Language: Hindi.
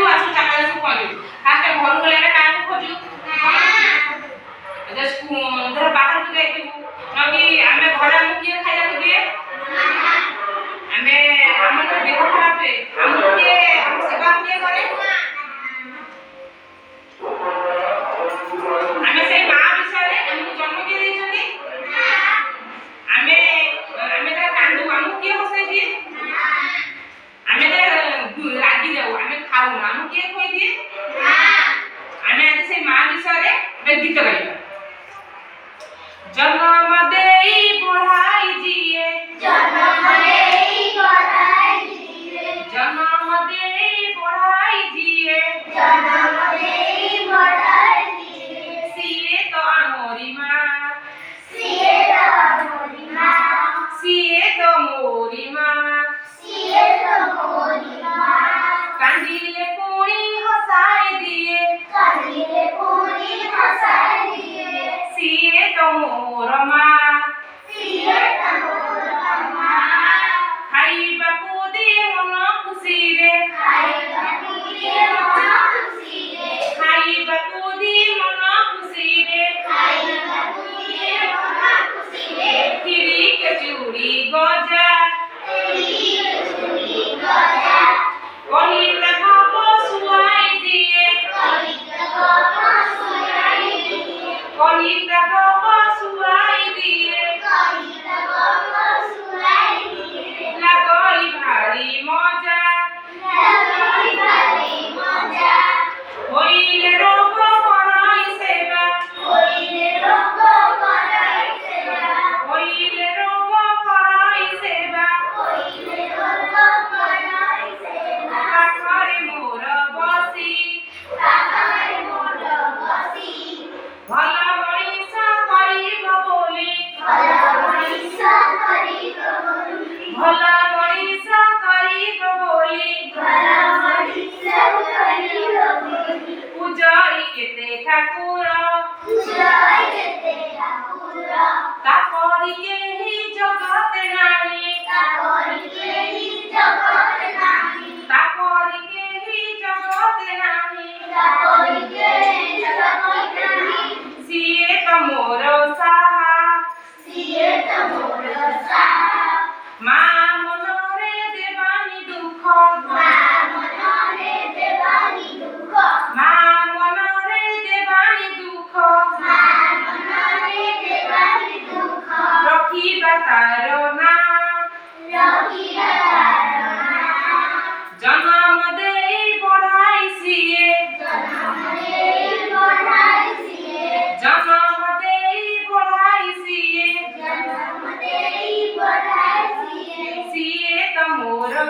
देखु आसु चाका आसु पहुंचू फास्ट घर गले का खोजू जस्ट धर बाहर को जाई नकी आमे घर हम किए खाया को दिए आमे हमर देह खराब है हम के हम सेवा किए करे आमे से मां विषय हमको जन्म के देछनी आमे आमे ता कांदू हम किए हसे दिए आमे ता रागी जाऊ आमे खाऊ ना हम किए खोई दिए आमे आज से मां विषय रे गीत गाइबा जन्म देई बढ़ाई जिए जन्म देई बढ़ाई जिए जन्म देई बढ़ाई जिए जन्म देई बढ़ाई जिए सिए तो आमोरी मां सिए तो मोरी मां सिए तो मोरी मां सिए तो मोरी मां कांदिले पुणी हसाई दिए कांदिले पूरी हसाई दिए सिए तो मोर मां सिए तो मोर मां खाइबा को दे मन खुशी रे खाइबा पूरी मन खुशी रे खाइबा को दे मन खुशी रे खाइबा पूरी मन खुशी रे तिरी के चूड़ी गजा तेरी चूड़ी गजा कही तक सुहाई दिए कही तक सुनाई दिए कही तक सुहाई दिए कही तक सुनाई दिए लगई भारी मजा लगई भारी मजा होइले रोग करई सेवा होइले रोग कराई सेवा होइले रोग करई सेवा होइले रोग कराई सेवा पाखरे मोर बसी पाखरे मोर बसी भल मଣିଷ କରିବ ବୋଲି भल मଣିष करिब बोली भल मଣିଷ କରିବ ବୋଲି भल मଣିष करिब बोली ପୂଜଇ କେତେ ଠାକୁର ଜୟ କେତେ ଠାକୁର ତାପରି କେହି ଜଗତେ ନାହିଁ ତାପରି କେହି ଜଗତ ନାହିଁ ତାପରି କେହି ଜଗତେ ନାହିଁ ତାପରି କେହି ଜଗତ ନାହିଁ ସିଏ ତ ମୋର ସାହା ସିଏ ତ ମୋର ସାହା ମା ମନରେ ଦେବାନି ଦୁଃଖ ମା ମନରେ ଦେବାନି ଦୁଃଖ ମା ମନରେ ଦେବାନି ଦୁଃଖ ମା ମନରେ ଦେବାନି ଦୁଃଖ ରଖିବା ତାର ନାଁ ରଖିବା ତାର ନାଁ ଜନ୍ମ ଦେଇ ବଢାଇ ସିଏ ଜନ୍ମ ଦେଇ ବଢ଼ାଇ ସିଏ ଜନ୍ମ ଦେଇ ବଢାଇ ସିଏ ଜନ୍ମ ଦେଇ ବଢ଼ାଇ ସିଏ ସିଏ ତ ମୋର